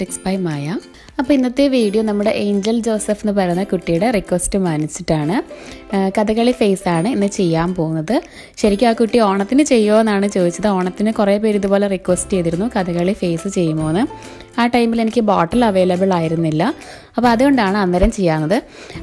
Artistics by Maya. അപ്പോൾ ഇന്നത്തെ video നമ്മുടെ ഏഞ്ചൽ ജോസഫ് എന്ന് പറയുന്ന കുട്ടിയുടെ റിക്വസ്റ്റ് മാനിച്ചിട്ടാണ്. കഥകളി ഫേസ് ആണ് ഇന്ന് ചെയ്യാൻ പോകുന്നത്. ശരിക്കും ആ കുട്ടി ഓണത്തിന് ചെയ്യുമോ എന്നാണ് ചോദിച്ചത്. ഓണത്തിന് കുറേ പേര് ഇതുപോലെ റിക്വസ്റ്റ് ചെയ്തിരുന്നു കഥകളി ഫേസ് ചെയ്യുമോ എന്ന്. ആ ടൈമിൽ എനിക്ക് ബോട്ടിൽ അവൈലബിൾ ആയിരുന്നില്ല. അപ്പോൾ അതുകൊണ്ടാണ് അന്നേരം ചെയ്യാവുന്നത്.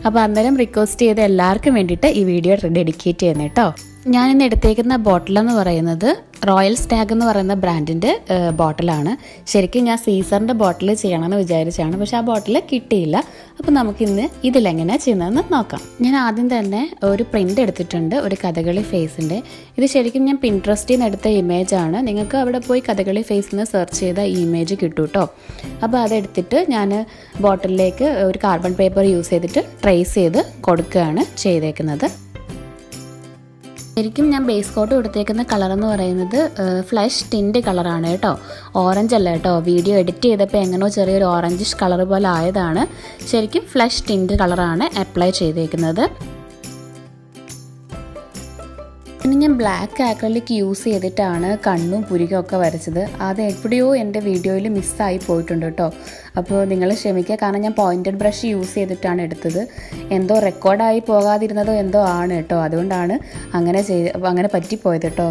അപ്പോൾ അന്നേരം റിക്വസ്റ്റ് ചെയ്ത് എല്ലാവർക്കും വേണ്ടിയിട്ട് ഈ വീഡിയോ ഡെഡിക്കേറ്റ് ചെയ്യുന്നത് കേട്ടോ. ഞാനിന്ന് എടുത്തേക്കുന്ന ബോട്ടിലെന്ന് പറയുന്നത് റോയൽ സ്റ്റാഗ് എന്ന് പറയുന്ന ബ്രാൻഡിൻ്റെ ബോട്ടിലാണ്. ശരിക്കും ഞാൻ സീസറിൻ്റെ ബോട്ടിൽ ചെയ്യണമെന്ന് വിചാരിച്ചാണ്, പക്ഷെ ആ ബോട്ടിൽ കിട്ടിയില്ല. അപ്പോൾ നമുക്കിന്ന് ഇതിലെങ്ങനെയാണ് ചെയ്യുന്നതെന്ന് നോക്കാം. ഞാൻ ആദ്യം തന്നെ ഒരു പ്രിൻ്റ് എടുത്തിട്ടുണ്ട്, ഒരു കഥകളി ഫേസിൻ്റെ. ഇത് ശരിക്കും ഞാൻ പിൻട്രസ്റ്റിൽ നിന്ന് എടുത്ത ഇമേജാണ്. നിങ്ങൾക്ക് അവിടെ പോയി കഥകളി ഫേസ് എന്ന് സെർച്ച് ചെയ്ത ഈ ഇമേജ് കിട്ടും കേട്ടോ. അപ്പോൾ അതെടുത്തിട്ട് ഞാൻ ബോട്ടിലേക്ക് ഒരു കാർബൺ പേപ്പർ യൂസ് ചെയ്തിട്ട് ട്രേസ് ചെയ്ത് കൊടുക്കുകയാണ് ചെയ്തേക്കുന്നത്. ശരിക്കും ഞാൻ ബേസ് കോട്ട് കൊടുത്തേക്കുന്ന കളർ എന്ന് പറയുന്നത് ഫ്ലഷ് ടിൻറ്റ് കളറാണ് കേട്ടോ, ഓറഞ്ച് അല്ല കേട്ടോ. വീഡിയോ എഡിറ്റ് ചെയ്തപ്പോൾ എങ്ങനെയോ ചെറിയൊരു ഓറഞ്ചിഷ് കളർ പോലെ ആയതാണ്. ശരിക്കും ഫ്ലഷ് ടിൻറ്റ് കളറാണ് അപ്ലൈ ചെയ്തേക്കുന്നത്. ഇനി ഞാൻ ബ്ലാക്ക് ആക്രിലിക് യൂസ് ചെയ്തിട്ടാണ് കണ്ണും പുരികയും ഒക്കെ വരച്ചത്. അത് എവിടെയോ എൻ്റെ വീഡിയോയിൽ മിസ്സായി പോയിട്ടുണ്ട് കേട്ടോ. അപ്പോൾ നിങ്ങൾ ക്ഷമിക്കുക, കാരണം ഞാൻ പോയിൻറ്റഡ് ബ്രഷ് യൂസ് ചെയ്തിട്ടാണ് എടുത്തത്. എന്തോ റെക്കോർഡായി പോകാതിരുന്നതോ എന്തോ ആണ് കേട്ടോ, അതുകൊണ്ടാണ് അങ്ങനെ പറ്റിപ്പോയത് കേട്ടോ.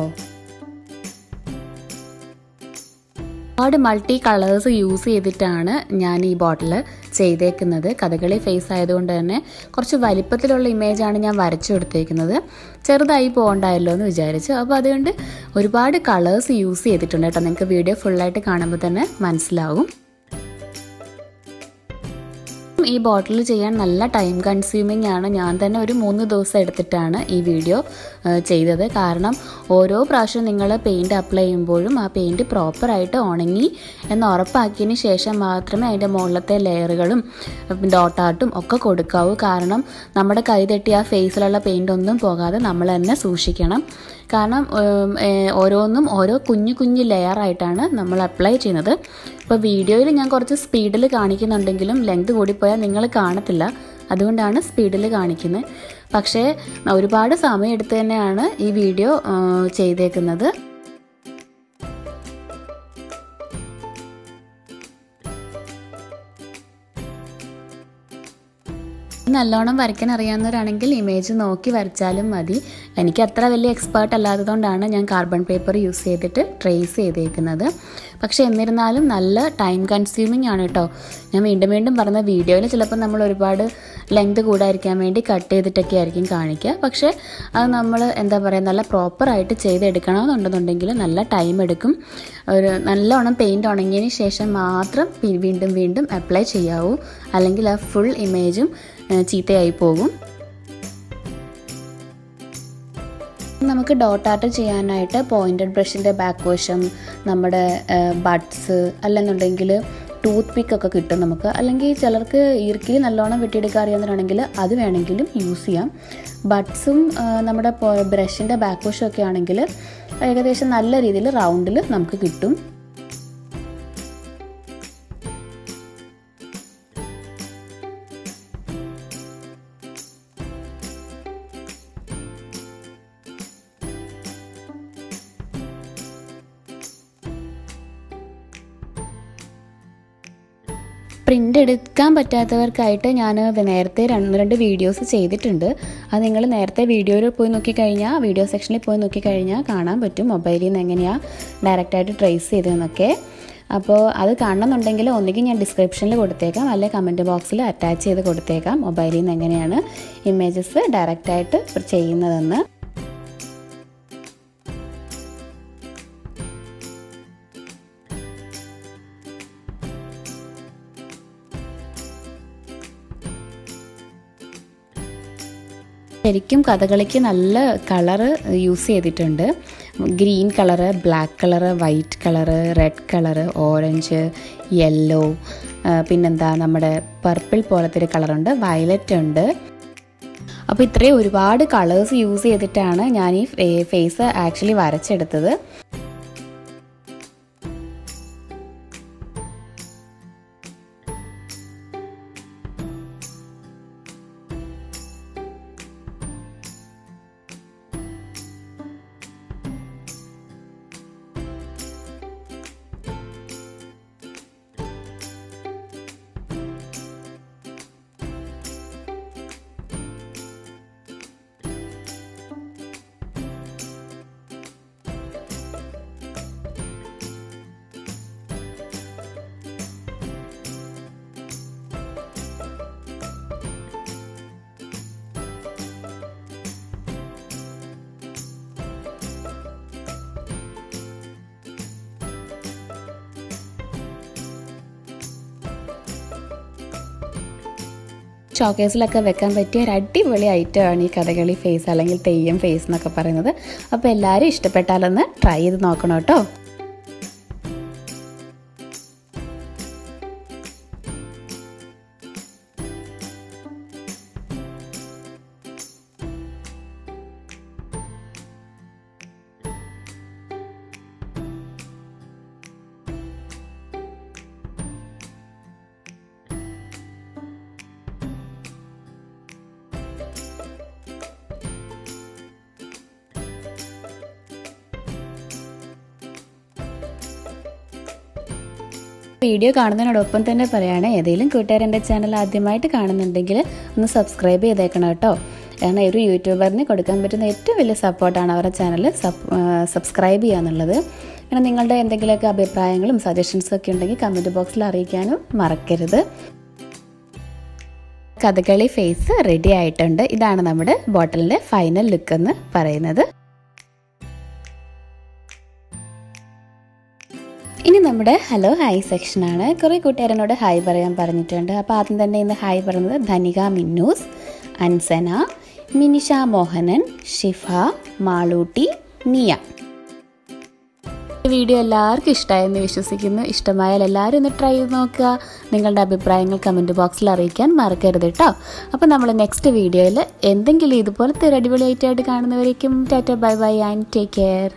ഒരുപാട് മൾട്ടി കളേഴ്സ് യൂസ് ചെയ്തിട്ടാണ് ഞാൻ ഈ ബോട്ടിൽ ചെയ്തേക്കുന്നത്. കഥകളി ഫേസ് ആയതുകൊണ്ട് തന്നെ കുറച്ച് വലിപ്പത്തിലുള്ള ഇമേജാണ് ഞാൻ വരച്ചു കൊടുത്തേക്കുന്നത്. ചെറുതായി പോകണ്ടായല്ലോ എന്ന് വിചാരിച്ചു. അപ്പോൾ അതുകൊണ്ട് ഒരുപാട് കളേഴ്സ് യൂസ് ചെയ്തിട്ടുണ്ട് കേട്ടോ. നിങ്ങൾക്ക് വീഡിയോ ഫുള്ളായിട്ട് കാണുമ്പോൾ തന്നെ മനസ്സിലാവും. ഈ ബോട്ടിൽ ചെയ്യാൻ നല്ല ടൈം കൺസ്യൂമിംഗ് ആണ്. ഞാൻ തന്നെ ഒരു 3 ദിവസം എടുത്തിട്ടാണ് ഈ വീഡിയോ ചെയ്തത്. കാരണം ഓരോ പ്രാവശ്യം നിങ്ങൾ പെയിൻറ് അപ്ലൈ ചെയ്യുമ്പോഴും ആ പെയിൻറ് പ്രോപ്പറായിട്ട് ഉണങ്ങി എന്ന് ഉറപ്പാക്കിയതിന് ശേഷം മാത്രമേ അതിൻ്റെ മുകളിലത്തെ ലെയറുകളും ഡോട്ട് ആർട്ടും ഒക്കെ കൊടുക്കാവൂ. കാരണം നമ്മുടെ കൈ തട്ടി ആ ഫേസിലുള്ള പെയിൻ്റ് ഒന്നും പോകാതെ നമ്മൾ തന്നെ സൂക്ഷിക്കണം. കാരണം ഓരോന്നും ഓരോ കുഞ്ഞു ലെയറായിട്ടാണ് നമ്മൾ അപ്ലൈ ചെയ്യുന്നത്. ഇപ്പോൾ വീഡിയോയിൽ ഞാൻ കുറച്ച് സ്പീഡിൽ കാണിക്കുന്നുണ്ടെങ്കിലും ലെങ്ത് കൂടിപ്പോയാൽ നിങ്ങൾ കാണത്തില്ല, അതുകൊണ്ടാണ് സ്പീഡിൽ കാണിക്കുന്നത്. പക്ഷേ ഒരുപാട് സമയം എടുത്ത് തന്നെയാണ് ഈ വീഡിയോ ചെയ്തേക്കുന്നത്. നല്ലോണം വരയ്ക്കാൻ അറിയാവുന്നവരാണെങ്കിൽ ഇമേജ് നോക്കി വരച്ചാലും മതി. എനിക്ക് അത്ര വലിയ എക്സ്പേർട്ട് അല്ലാത്തതുകൊണ്ടാണ് ഞാൻ കാർബൺ പേപ്പർ യൂസ് ചെയ്തിട്ട് ട്രേസ് ചെയ്തേക്കുന്നത്. പക്ഷേ എന്നിരുന്നാലും നല്ല ടൈം കൺസ്യൂമിംഗ് ആണ് കേട്ടോ. ഞാൻ വീണ്ടും പറഞ്ഞ വീഡിയോയിൽ ചിലപ്പോൾ നമ്മൾ ഒരുപാട് ലെങ്ത് കൂടാതിരിക്കാൻ വേണ്ടി കട്ട് ചെയ്തിട്ടൊക്കെ ആയിരിക്കും കാണിക്കുക. പക്ഷേ അത് നമ്മൾ നല്ല പ്രോപ്പറായിട്ട് ചെയ്തെടുക്കണമെന്നുണ്ടെന്നുണ്ടെങ്കിൽ നല്ല ടൈം എടുക്കും. ഒരു നല്ലോണം പെയിൻറ് ഉണങ്ങിയതിന് ശേഷം മാത്രം വീണ്ടും അപ്ലൈ ചെയ്യാവൂ, അല്ലെങ്കിൽ ആ ഫുൾ ഇമേജും ചീത്തയായി പോകും. നമുക്ക് ഡോട്ട് ആർട്ട് ചെയ്യാനായിട്ട് പോയിൻറ്റഡ് ബ്രഷിൻ്റെ ബാക്ക് വശം, നമ്മുടെ ബഡ്സ്, അല്ലെന്നുണ്ടെങ്കിൽ ടൂത്ത് പിക്കൊക്കെ കിട്ടും നമുക്ക്. അല്ലെങ്കിൽ ചിലർക്ക് ഈർക്കിൽ നല്ലോണം വെട്ടിയെടുക്കാൻ അറിയാവുന്നവരാണെങ്കിൽ അത് വേണമെങ്കിലും യൂസ് ചെയ്യാം. ബഡ്സും നമ്മുടെ ബ്രഷിൻ്റെ ബാക്ക് വശമൊക്കെ ആണെങ്കിൽ ഏകദേശം നല്ല രീതിയിൽ റൗണ്ടിൽ നമുക്ക് കിട്ടും. പ്രിൻ്റ് എടുക്കാൻ പറ്റാത്തവർക്കായിട്ട് ഞാൻ നേരത്തെ 2 വീഡിയോസ് ചെയ്തിട്ടുണ്ട്. അത് നിങ്ങൾ നേരത്തെ വീഡിയോയിൽ പോയി നോക്കിക്കഴിഞ്ഞാൽ, വീഡിയോ സെക്ഷനിൽ പോയി നോക്കിക്കഴിഞ്ഞാൽ കാണാൻ പറ്റും മൊബൈലിൽ നിന്ന് എങ്ങനെയാണ് ഡയറക്റ്റായിട്ട് ട്രേസ് ചെയ്തതെന്നൊക്കെ. അപ്പോൾ അത് കാണണമെന്നുണ്ടെങ്കിൽ ഒന്നുകിൽ ഞാൻ ഡിസ്ക്രിപ്ഷനിൽ കൊടുത്തേക്കാം, അല്ലെങ്കിൽ കമൻറ്റ് ബോക്സിൽ അറ്റാച്ച് ചെയ്ത് കൊടുത്തേക്കാം മൊബൈലിൽ നിന്ന് എങ്ങനെയാണ് ഇമേജസ് ഡയറക്റ്റായിട്ട് ചെയ്യുന്നതെന്ന്. ശരിക്കും കഥകളിക്ക് നല്ല കളറ് യൂസ് ചെയ്തിട്ടുണ്ട്. Green colour, black colour, white colour, red colour, orange, yellow, പിന്നെന്താ നമ്മുടെ പർപ്പിൾ പോലത്തെ ഒരു കളറുണ്ട്, വയലറ്റ് ഉണ്ട്. അപ്പോൾ ഇത്രയും ഒരുപാട് കളേഴ്സ് യൂസ് ചെയ്തിട്ടാണ് ഞാൻ ഈ ഫേസ് ആക്ച്വലി വരച്ചെടുത്തത്. ഷോക്കേസിലൊക്കെ വെക്കാൻ പറ്റിയ ഒരു അടിപൊളി ഐറ്റമാണ് ഈ കഥകളി ഫേസ് അല്ലെങ്കിൽ തെയ്യം ഫേസ് എന്നൊക്കെ പറയുന്നത്. അപ്പോൾ എല്ലാവരും ഇഷ്ടപ്പെട്ടാലൊന്ന് ട്രൈ ചെയ്ത് നോക്കണം കേട്ടോ. വീഡിയോ കാണുന്നതിനോടൊപ്പം തന്നെ പറയുകയാണ്, ഏതെങ്കിലും കൂട്ടുകാർ എൻ്റെ ചാനൽ ആദ്യമായിട്ട് കാണുന്നുണ്ടെങ്കിൽ ഒന്ന് സബ്സ്ക്രൈബ് ചെയ്തേക്കണം കേട്ടോ. കാരണം ഒരു യൂട്യൂബറിന് കൊടുക്കാൻ പറ്റുന്ന ഏറ്റവും വലിയ സപ്പോർട്ടാണ് അവരുടെ ചാനൽ സബ്സ്ക്രൈബ് ചെയ്യുക എന്നുള്ളത്. കാരണം നിങ്ങളുടെ എന്തെങ്കിലുമൊക്കെ അഭിപ്രായങ്ങളും സജഷൻസൊക്കെ ഉണ്ടെങ്കിൽ കമൻറ്റ് ബോക്സിൽ അറിയിക്കാനും മറക്കരുത്. കഥകളി ഫേസ് റെഡി ആയിട്ടുണ്ട്. ഇതാണ് നമ്മുടെ ബോട്ടിലിൻ്റെ ഫൈനൽ ലുക്ക് എന്ന് പറയുന്നത്. ഇനി നമ്മുടെ ഹലോ ഹായ് സെക്ഷനാണ്. കുറേ കൂട്ടുകാരനോട് ഹായ് പറയാൻ പറഞ്ഞിട്ടുണ്ട്. അപ്പോൾ ആദ്യം തന്നെ ഇന്ന് ഹായ് പറയുന്നത് ധനിക മിന്നൂസ്, അൻസന, മിനിഷ മോഹനൻ, ഷിഫ, മാളൂട്ടി, നിയ. ഈ വീഡിയോ എല്ലാവർക്കും ഇഷ്ടമായെന്ന് വിശ്വസിക്കുന്നു. ഇഷ്ടമായാൽ എല്ലാവരും ഒന്ന് ട്രൈ ചെയ്ത് നോക്കുക. നിങ്ങളുടെ അഭിപ്രായങ്ങൾ കമൻറ്റ് ബോക്സിൽ അറിയിക്കാൻ മറക്കരുത് കേട്ടോ. അപ്പോൾ നമ്മൾ നെക്സ്റ്റ് വീഡിയോയിൽ എന്തെങ്കിലും ഇതുപോലത്തെ ഒരു അടിപൊളിയായിട്ട് കാണുന്നവരേക്കും tata bye bye and take care.